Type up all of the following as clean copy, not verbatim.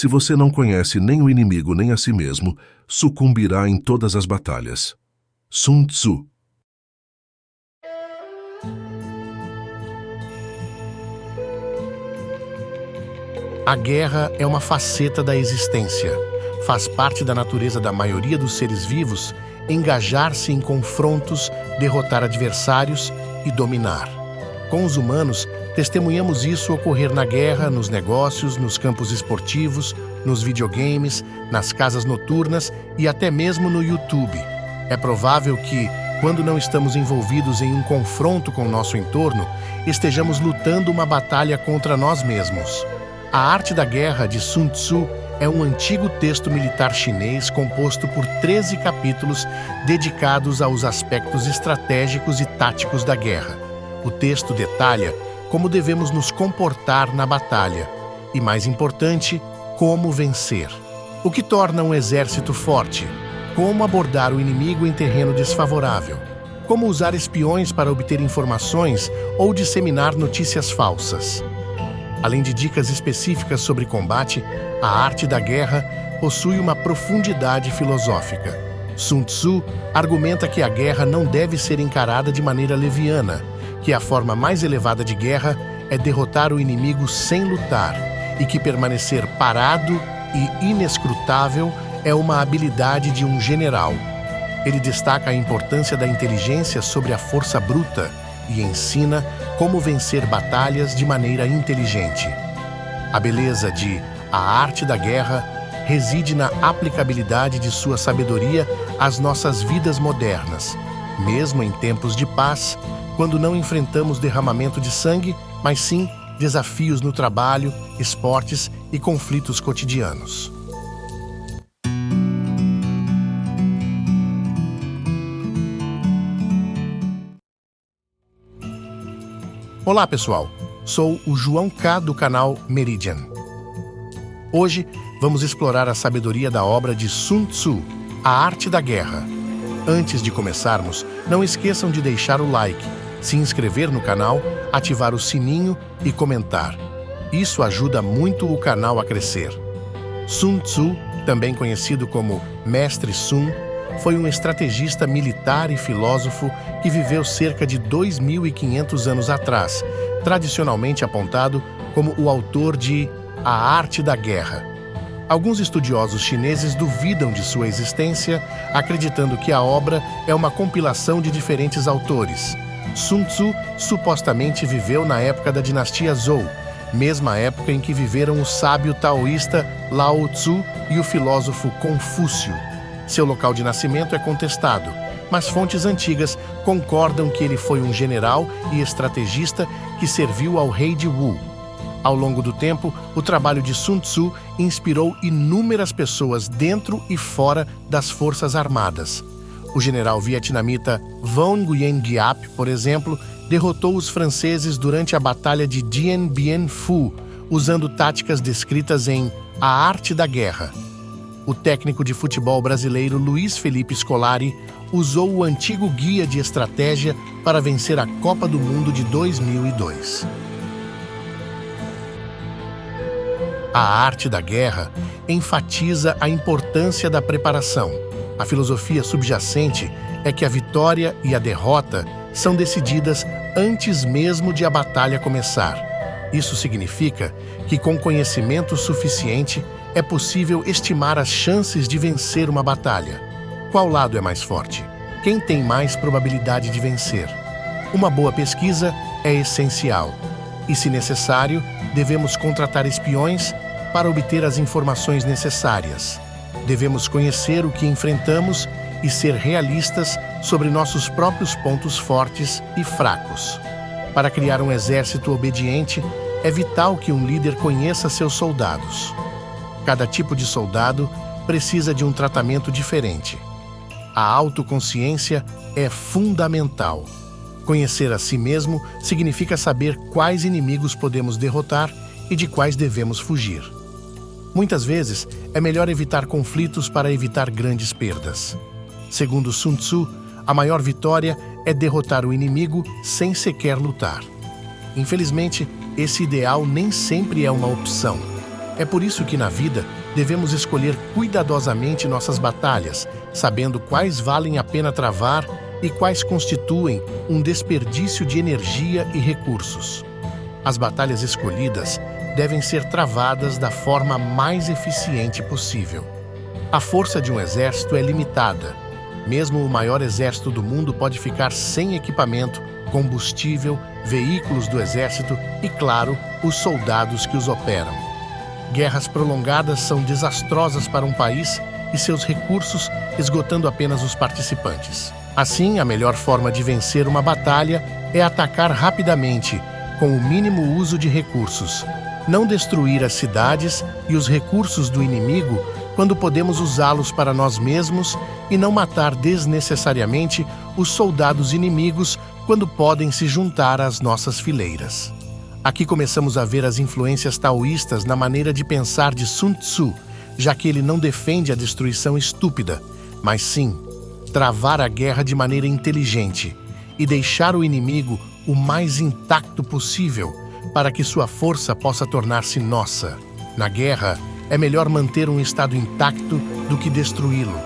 Se você não conhece nem o inimigo nem a si mesmo, sucumbirá em todas as batalhas. Sun Tzu. A guerra é uma faceta da existência. Faz parte da natureza da maioria dos seres vivos engajar-se em confrontos, derrotar adversários e dominar. Com os humanos, testemunhamos isso ocorrer na guerra, nos negócios, nos campos esportivos, nos videogames, nas casas noturnas e até mesmo no YouTube. É provável que, quando não estamos envolvidos em um confronto com o nosso entorno, estejamos lutando uma batalha contra nós mesmos. A Arte da Guerra, de Sun Tzu, é um antigo texto militar chinês composto por 13 capítulos dedicados aos aspectos estratégicos e táticos da guerra. O texto detalha como devemos nos comportar na batalha e, mais importante, como vencer. O que torna um exército forte? Como abordar o inimigo em terreno desfavorável? Como usar espiões para obter informações ou disseminar notícias falsas? Além de dicas específicas sobre combate, a arte da guerra possui uma profundidade filosófica. Sun Tzu argumenta que a guerra não deve ser encarada de maneira leviana, que a forma mais elevada de guerra é derrotar o inimigo sem lutar e que permanecer parado e inescrutável é uma habilidade de um general. Ele destaca a importância da inteligência sobre a força bruta e ensina como vencer batalhas de maneira inteligente. A beleza de A Arte da Guerra reside na aplicabilidade de sua sabedoria às nossas vidas modernas, mesmo em tempos de paz, quando não enfrentamos derramamento de sangue, mas sim desafios no trabalho, esportes e conflitos cotidianos. Olá, pessoal! Sou o João K. do canal Meridian. Hoje, vamos explorar a sabedoria da obra de Sun Tzu, A Arte da Guerra. Antes de começarmos, não esqueçam de deixar o like, se inscrever no canal, ativar o sininho e comentar. Isso ajuda muito o canal a crescer. Sun Tzu, também conhecido como Mestre Sun, foi um estrategista militar e filósofo que viveu cerca de 2.500 anos atrás, tradicionalmente apontado como o autor de A Arte da Guerra. Alguns estudiosos chineses duvidam de sua existência, acreditando que a obra é uma compilação de diferentes autores. Sun Tzu supostamente viveu na época da dinastia Zhou, mesma época em que viveram o sábio taoísta Lao Tzu e o filósofo Confúcio. Seu local de nascimento é contestado, mas fontes antigas concordam que ele foi um general e estrategista que serviu ao rei de Wu. Ao longo do tempo, o trabalho de Sun Tzu inspirou inúmeras pessoas dentro e fora das forças armadas. O general vietnamita Van Nguyen Giap, por exemplo, derrotou os franceses durante a Batalha de Dien Bien Phu, usando táticas descritas em A Arte da Guerra. O técnico de futebol brasileiro Luiz Felipe Scolari usou o antigo guia de estratégia para vencer a Copa do Mundo de 2002. A Arte da Guerra enfatiza a importância da preparação. A filosofia subjacente é que a vitória e a derrota são decididas antes mesmo de a batalha começar. Isso significa que, com conhecimento suficiente, é possível estimar as chances de vencer uma batalha. Qual lado é mais forte? Quem tem mais probabilidade de vencer? Uma boa pesquisa é essencial. E, se necessário, devemos contratar espiões para obter as informações necessárias. Devemos conhecer o que enfrentamos e ser realistas sobre nossos próprios pontos fortes e fracos. Para criar um exército obediente, é vital que um líder conheça seus soldados. Cada tipo de soldado precisa de um tratamento diferente. A autoconsciência é fundamental. Conhecer a si mesmo significa saber quais inimigos podemos derrotar e de quais devemos fugir. Muitas vezes, é melhor evitar conflitos para evitar grandes perdas. Segundo Sun Tzu, a maior vitória é derrotar o inimigo sem sequer lutar. Infelizmente, esse ideal nem sempre é uma opção. É por isso que na vida devemos escolher cuidadosamente nossas batalhas, sabendo quais valem a pena travar e quais constituem um desperdício de energia e recursos. As batalhas escolhidas devem ser travadas da forma mais eficiente possível. A força de um exército é limitada. Mesmo o maior exército do mundo pode ficar sem equipamento, combustível, veículos do exército e, claro, os soldados que os operam. Guerras prolongadas são desastrosas para um país e seus recursos, esgotando apenas os participantes. Assim, a melhor forma de vencer uma batalha é atacar rapidamente, com o mínimo uso de recursos. Não destruir as cidades e os recursos do inimigo quando podemos usá-los para nós mesmos e não matar desnecessariamente os soldados inimigos quando podem se juntar às nossas fileiras. Aqui começamos a ver as influências taoístas na maneira de pensar de Sun Tzu, já que ele não defende a destruição estúpida, mas sim travar a guerra de maneira inteligente e deixar o inimigo o mais intacto possível para que sua força possa tornar-se nossa. Na guerra, é melhor manter um estado intacto do que destruí-lo.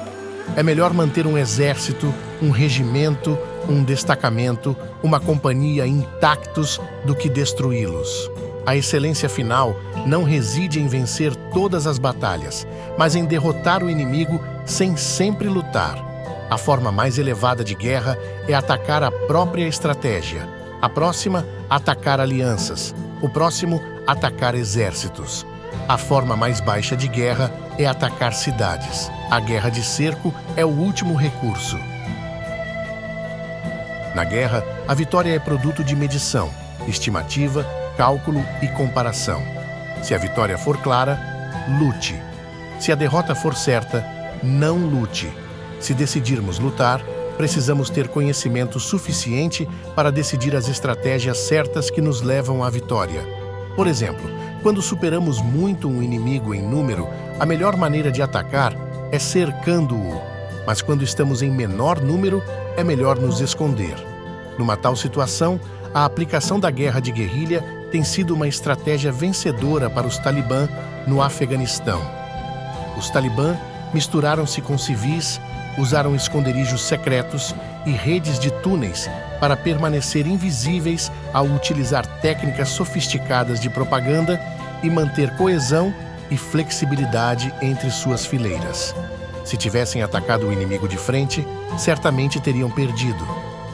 É melhor manter um exército, um regimento, um destacamento, uma companhia intactos do que destruí-los. A excelência final não reside em vencer todas as batalhas, mas em derrotar o inimigo sem sempre lutar. A forma mais elevada de guerra é atacar a própria estratégia. A próxima, atacar alianças. O próximo, atacar exércitos. A forma mais baixa de guerra é atacar cidades. A guerra de cerco é o último recurso. Na guerra, a vitória é produto de medição, estimativa, cálculo e comparação. Se a vitória for clara, lute. Se a derrota for certa, não lute. Se decidirmos lutar, precisamos ter conhecimento suficiente para decidir as estratégias certas que nos levam à vitória. Por exemplo, quando superamos muito um inimigo em número, a melhor maneira de atacar é cercando-o, mas quando estamos em menor número, é melhor nos esconder. Numa tal situação, a aplicação da guerra de guerrilha tem sido uma estratégia vencedora para os Talibã no Afeganistão. Os Talibã misturaram-se com civis, usaram esconderijos secretos e redes de túneis para permanecer invisíveis ao utilizar técnicas sofisticadas de propaganda e manter coesão e flexibilidade entre suas fileiras. Se tivessem atacado o inimigo de frente, certamente teriam perdido.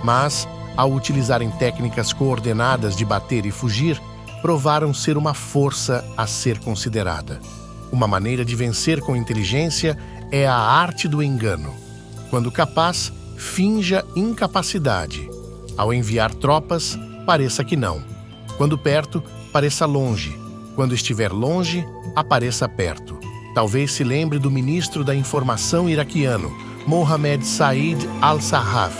Mas, ao utilizarem técnicas coordenadas de bater e fugir, provaram ser uma força a ser considerada. Uma maneira de vencer com inteligência é a arte do engano. Quando capaz, finja incapacidade. Ao enviar tropas, pareça que não. Quando perto, pareça longe. Quando estiver longe, apareça perto. Talvez se lembre do ministro da Informação iraquiano, Mohamed Said al-Sarraf,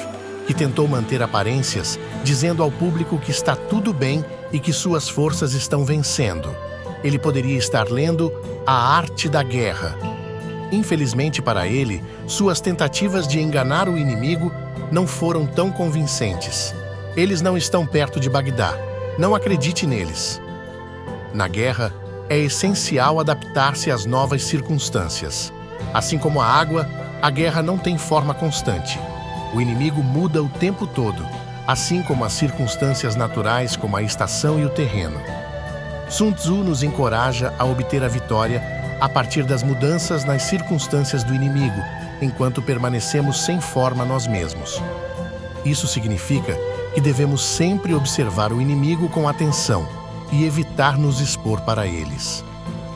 que tentou manter aparências, dizendo ao público que está tudo bem e que suas forças estão vencendo. Ele poderia estar lendo A Arte da Guerra. Infelizmente para ele, suas tentativas de enganar o inimigo não foram tão convincentes. Eles não estão perto de Bagdá. Não acredite neles. Na guerra, é essencial adaptar-se às novas circunstâncias. Assim como a água, a guerra não tem forma constante. O inimigo muda o tempo todo, assim como as circunstâncias naturais como a estação e o terreno. Sun Tzu nos encoraja a obter a vitória a partir das mudanças nas circunstâncias do inimigo, enquanto permanecemos sem forma nós mesmos. Isso significa que devemos sempre observar o inimigo com atenção e evitar nos expor para eles.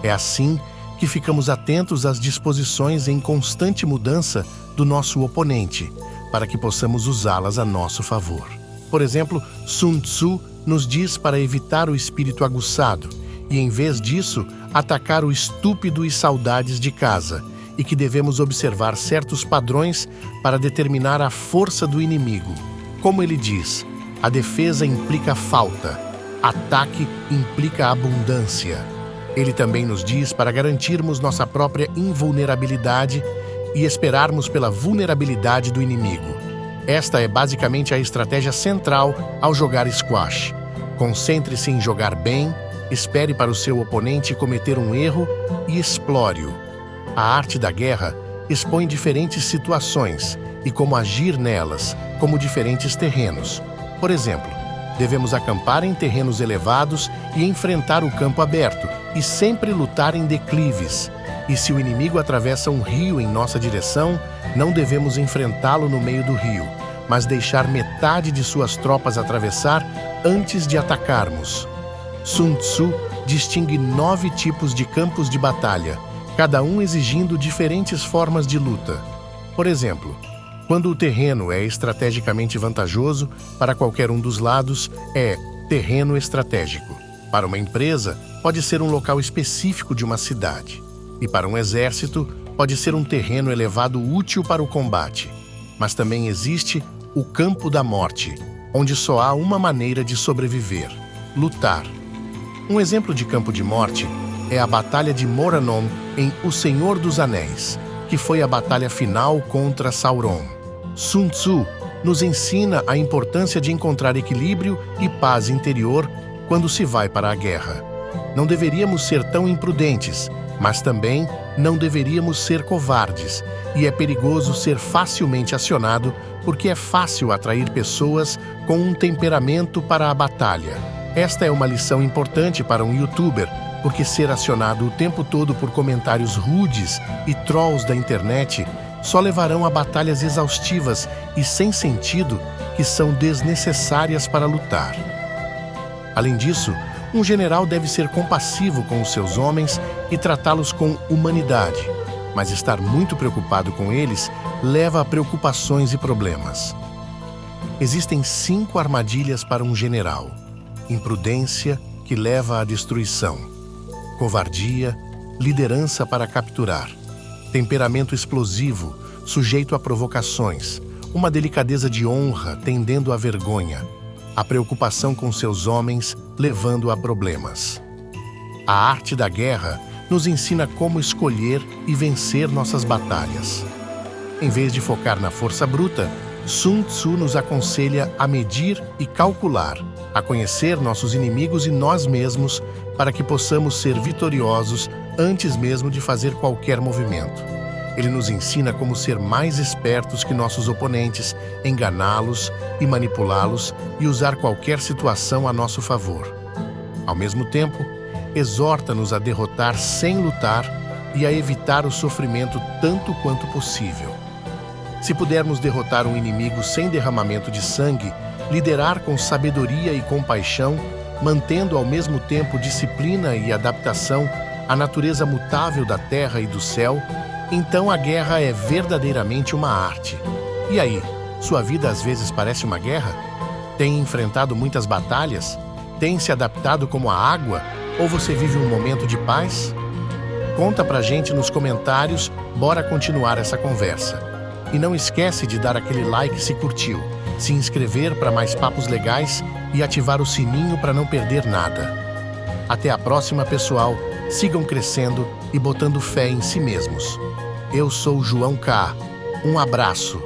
É assim que ficamos atentos às disposições em constante mudança do nosso oponente, para que possamos usá-las a nosso favor. Por exemplo, Sun Tzu nos diz para evitar o espírito aguçado e, em vez disso, atacar o estúpido e saudades de casa, e que devemos observar certos padrões para determinar a força do inimigo. Como ele diz, a defesa implica falta, ataque implica abundância. Ele também nos diz para garantirmos nossa própria invulnerabilidade e esperarmos pela vulnerabilidade do inimigo. Esta é basicamente a estratégia central ao jogar squash. Concentre-se em jogar bem, Espere para o seu oponente cometer um erro e explore-o. A arte da guerra expõe diferentes situações e como agir nelas, como diferentes terrenos. Por exemplo, devemos acampar em terrenos elevados e enfrentar o campo aberto, e sempre lutar em declives. E se o inimigo atravessa um rio em nossa direção, não devemos enfrentá-lo no meio do rio, mas deixar metade de suas tropas atravessar antes de atacarmos. Sun Tzu distingue 9 tipos de campos de batalha, cada um exigindo diferentes formas de luta. Por exemplo, quando o terreno é estrategicamente vantajoso para qualquer um dos lados, é terreno estratégico. Para uma empresa, pode ser um local específico de uma cidade. E para um exército, pode ser um terreno elevado útil para o combate. Mas também existe o campo da morte, onde só há uma maneira de sobreviver: lutar. Um exemplo de campo de morte é a Batalha de Morannon em O Senhor dos Anéis, que foi a batalha final contra Sauron. Sun Tzu nos ensina a importância de encontrar equilíbrio e paz interior quando se vai para a guerra. Não deveríamos ser tão imprudentes, mas também não deveríamos ser covardes, e é perigoso ser facilmente acionado porque é fácil atrair pessoas com um temperamento para a batalha. Esta é uma lição importante para um youtuber, porque ser acionado o tempo todo por comentários rudes e trolls da internet só levarão a batalhas exaustivas e sem sentido que são desnecessárias para lutar. Além disso, um general deve ser compassivo com os seus homens e tratá-los com humanidade, mas estar muito preocupado com eles leva a preocupações e problemas. Existem 5 armadilhas para um general: imprudência, que leva à destruição; covardia, liderança para capturar; temperamento explosivo, sujeito a provocações; uma delicadeza de honra, tendendo à vergonha; a preocupação com seus homens, levando a problemas. A arte da guerra nos ensina como escolher e vencer nossas batalhas. Em vez de focar na força bruta, Sun Tzu nos aconselha a medir e calcular, a conhecer nossos inimigos e nós mesmos para que possamos ser vitoriosos antes mesmo de fazer qualquer movimento. Ele nos ensina como ser mais espertos que nossos oponentes, enganá-los e manipulá-los e usar qualquer situação a nosso favor. Ao mesmo tempo, exorta-nos a derrotar sem lutar e a evitar o sofrimento tanto quanto possível. Se pudermos derrotar um inimigo sem derramamento de sangue, liderar com sabedoria e compaixão, mantendo ao mesmo tempo disciplina e adaptação à natureza mutável da terra e do céu, então a guerra é verdadeiramente uma arte. E aí, sua vida às vezes parece uma guerra? Tem enfrentado muitas batalhas? Tem se adaptado como a água? Ou você vive um momento de paz? Conta pra gente nos comentários, bora continuar essa conversa. E não esquece de dar aquele like se curtiu, se inscrever para mais papos legais e ativar o sininho para não perder nada. Até a próxima, pessoal. Sigam crescendo e botando fé em si mesmos. Eu sou João K. Um abraço.